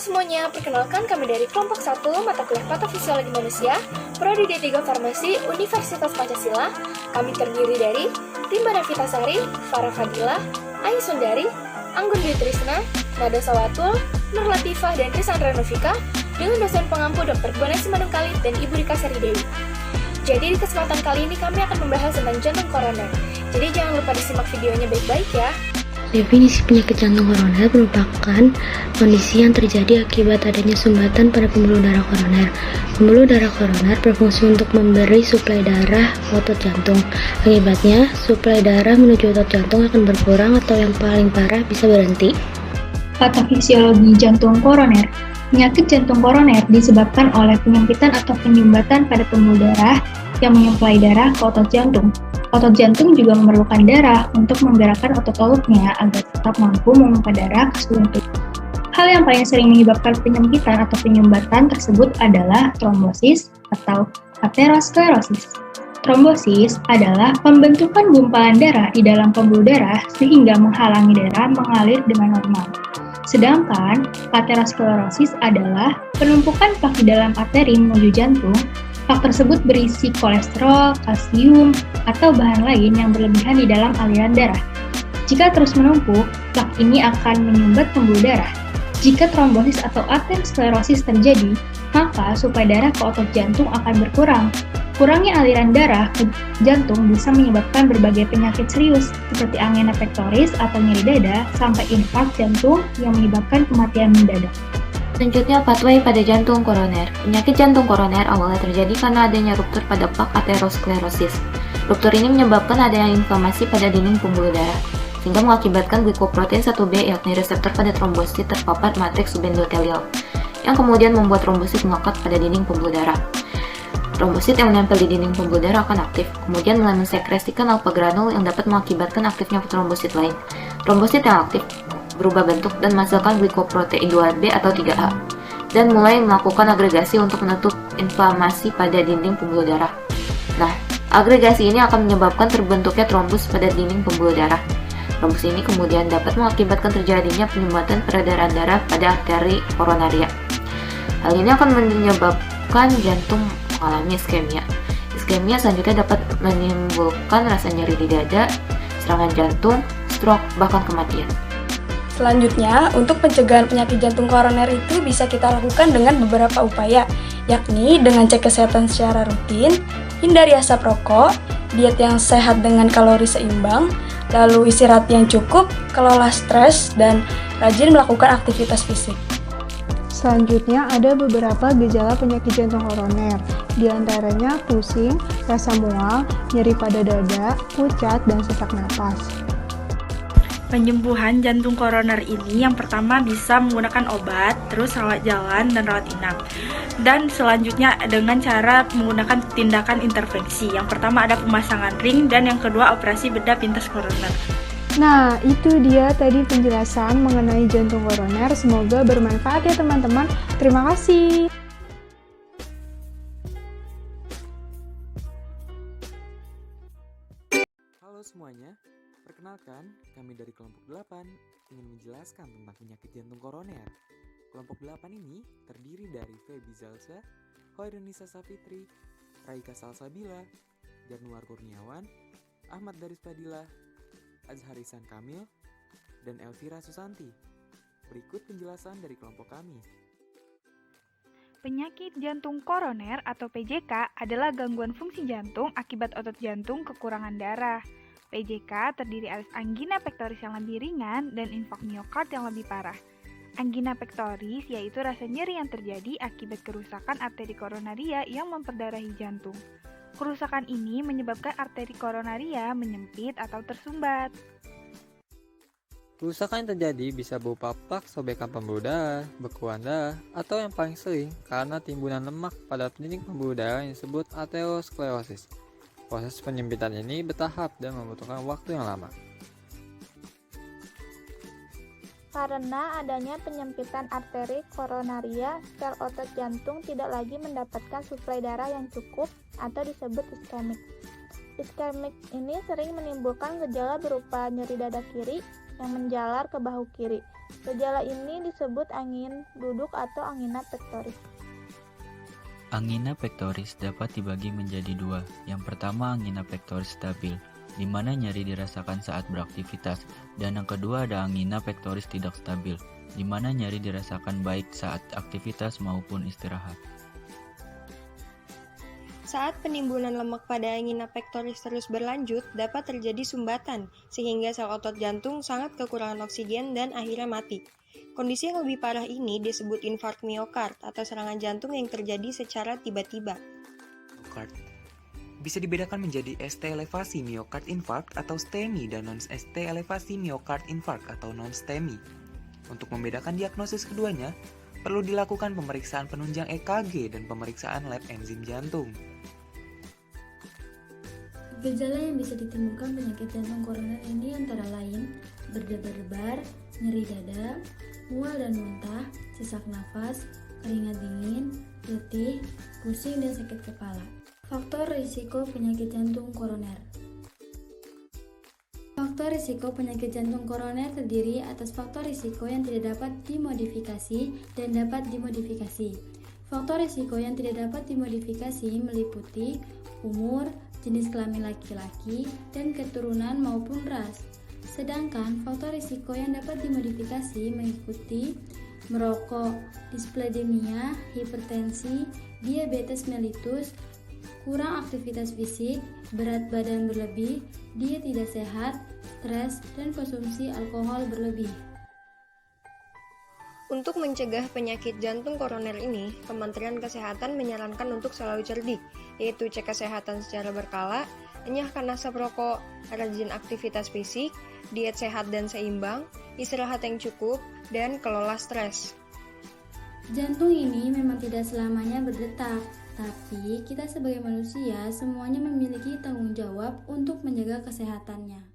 semuanya, perkenalkan kami dari kelompok 1 mata kuliah Patofisiologi Manusia, Prodi D3 Farmasi, Universitas Pancasila. Kami terdiri dari Rimba Navitasari, Farah Fadila, Ayu Sundari, Anggun Dwi Trisna, Nada Sawatul, Nur Latifah, dan Risandra Novika, dengan dosen pengampu Dr. Bonesi Manungkalit dan Ibu Rika Sari Dewi. Jadi di kesempatan kali ini kami akan membahas tentang jantung koroner. Jadi jangan lupa disimak videonya baik-baik ya. Definisi penyakit jantung koroner merupakan kondisi yang terjadi akibat adanya sumbatan pada pembuluh darah koroner. Pembuluh darah koroner berfungsi untuk memberi suplai darah ke otot jantung. Akibatnya, suplai darah menuju otot jantung akan berkurang atau yang paling parah bisa berhenti. Patofisiologi jantung koroner. Penyakit jantung koroner disebabkan oleh penyempitan atau penyumbatan pada pembuluh darah yang menyuplai darah ke otot jantung. Otot jantung juga memerlukan darah untuk menggerakkan otot-ototnya agar tetap mampu memompa darah ke seluruh tubuh. Hal yang paling sering menyebabkan penyempitan atau penyumbatan tersebut adalah trombosis atau aterosklerosis. Trombosis adalah pembentukan gumpalan darah di dalam pembuluh darah sehingga menghalangi darah mengalir dengan normal. Sedangkan aterosklerosis adalah penumpukan plak di dalam arteri menuju jantung. Plak tersebut berisi kolesterol, kalsium, atau bahan lain yang berlebihan di dalam aliran darah. Jika terus menumpuk, plak ini akan menyumbat pembuluh darah. Jika trombosis atau aterosklerosis terjadi, maka suplai darah ke otot jantung akan berkurang. Kurangnya aliran darah ke jantung bisa menyebabkan berbagai penyakit serius, seperti angina pectoris atau nyeri dada, sampai infark jantung yang menyebabkan kematian mendadak. Selanjutnya, pathway pada jantung koroner. Penyakit jantung koroner awalnya terjadi karena adanya ruptur pada plak aterosklerosis. Ruptur ini menyebabkan adanya inflamasi pada dinding pembuluh darah, sehingga mengakibatkan glikoprotein 1B yakni reseptor pada trombosit terpapar matriks subendotelial, yang kemudian membuat trombosit melekat pada dinding pembuluh darah. Trombosit yang menempel di dinding pembuluh darah akan aktif, kemudian mulai mensekresikan alfa granul yang dapat mengakibatkan aktifnya trombosit lain. Trombosit yang aktif berubah bentuk dan menghasilkan glikoprotein 2B atau 3A, dan mulai melakukan agregasi untuk menutup inflamasi pada dinding pembuluh darah. Nah, agregasi ini akan menyebabkan terbentuknya trombus pada dinding pembuluh darah. Trombus ini kemudian dapat mengakibatkan terjadinya penyumbatan peredaran darah pada arteri koronaria. Hal ini akan menyebabkan jantung mengalami iskemia. Iskemia selanjutnya dapat menimbulkan rasa nyeri di dada, serangan jantung, stroke, bahkan kematian. Selanjutnya, untuk pencegahan penyakit jantung koroner itu bisa kita lakukan dengan beberapa upaya, yakni dengan cek kesehatan secara rutin, hindari asap rokok, diet yang sehat dengan kalori seimbang, lalu istirahat yang cukup, kelola stres, dan rajin melakukan aktivitas fisik. Selanjutnya ada beberapa gejala penyakit jantung koroner, di antaranya pusing, rasa mual, nyeri pada dada, pucat, dan sesak napas. Penyembuhan jantung koroner ini yang pertama bisa menggunakan obat, terus rawat jalan dan rawat inap. Dan selanjutnya dengan cara menggunakan tindakan intervensi. Yang pertama ada pemasangan ring dan yang kedua operasi bedah pintas koroner. Nah, itu dia tadi penjelasan mengenai jantung koroner. Semoga bermanfaat ya teman-teman. Terima kasih. Halo semuanya. Perkenalkan, kami dari kelompok 8 ingin menjelaskan tentang penyakit jantung koroner. Kelompok 8 ini terdiri dari Feby Zalsa, Hoirunisa Safitri, Raika Salsabila, Januar Kurniawan, Ahmad Daris Padilla, Azharisan Kamil, dan Elvira Susanti. Berikut penjelasan dari kelompok kami. Penyakit jantung koroner atau PJK adalah gangguan fungsi jantung akibat otot jantung kekurangan darah. PJK terdiri atas angina pectoris yang lebih ringan dan infark miokard yang lebih parah. Angina pectoris yaitu rasa nyeri yang terjadi akibat kerusakan arteri koronaria yang memperdarahi jantung. Kerusakan ini menyebabkan arteri koronaria menyempit atau tersumbat. Kerusakan yang terjadi bisa berupa plak, sobekan pembuluh darah, bekuan darah, atau yang paling sering karena timbunan lemak pada dinding pembuluh darah yang disebut aterosklerosis. Proses penyempitan ini bertahap dan membutuhkan waktu yang lama. Karena adanya penyempitan arteri koronaria, sel otot jantung tidak lagi mendapatkan suplai darah yang cukup atau disebut iskemik. Iskemik ini sering menimbulkan gejala berupa nyeri dada kiri yang menjalar ke bahu kiri, Gejala ini disebut angin duduk atau angina pectoris. Angina pectoris dapat dibagi menjadi dua. Yang pertama angina pectoris stabil, di mana nyeri dirasakan saat beraktivitas, dan yang kedua ada angina pectoris tidak stabil, di mana nyeri dirasakan baik saat aktivitas maupun istirahat. Saat penimbunan lemak pada angina pectoris terus berlanjut, dapat terjadi sumbatan, sehingga sel otot jantung sangat kekurangan oksigen dan akhirnya mati. Kondisi yang lebih parah ini disebut infark miokard atau serangan jantung yang terjadi secara tiba-tiba. Miokard bisa dibedakan menjadi ST elevasi miokard infark atau STEMI dan non-ST elevasi miokard infark atau non-STEMI. Untuk membedakan diagnosis keduanya, perlu dilakukan pemeriksaan penunjang EKG dan pemeriksaan lab enzim jantung. Gejala yang bisa ditimbulkan penyakit jantung koroner ini antara lain berdebar-debar, nyeri dada, mual dan muntah, sesak nafas, keringat dingin, letih, pusing dan sakit kepala. Faktor risiko penyakit jantung koroner. Faktor risiko penyakit jantung koroner terdiri atas faktor risiko yang tidak dapat dimodifikasi dan dapat dimodifikasi. Faktor risiko yang tidak dapat dimodifikasi meliputi umur, jenis kelamin laki-laki, dan keturunan maupun ras. Sedangkan faktor risiko yang dapat dimodifikasi mengikuti merokok, displedemia, hipertensi, diabetes mellitus, kurang aktivitas fisik, berat badan berlebih, diet tidak sehat, stres, dan konsumsi alkohol berlebih. Untuk mencegah penyakit jantung koroner ini, Kementerian Kesehatan menyarankan untuk selalu cerdik, yaitu cek kesehatan secara berkala, enyahkan asap rokok, rajin aktivitas fisik, diet sehat dan seimbang, istirahat yang cukup, dan kelola stres. Jantung ini memang tidak selamanya berdetak, tapi kita sebagai manusia semuanya memiliki tanggung jawab untuk menjaga kesehatannya.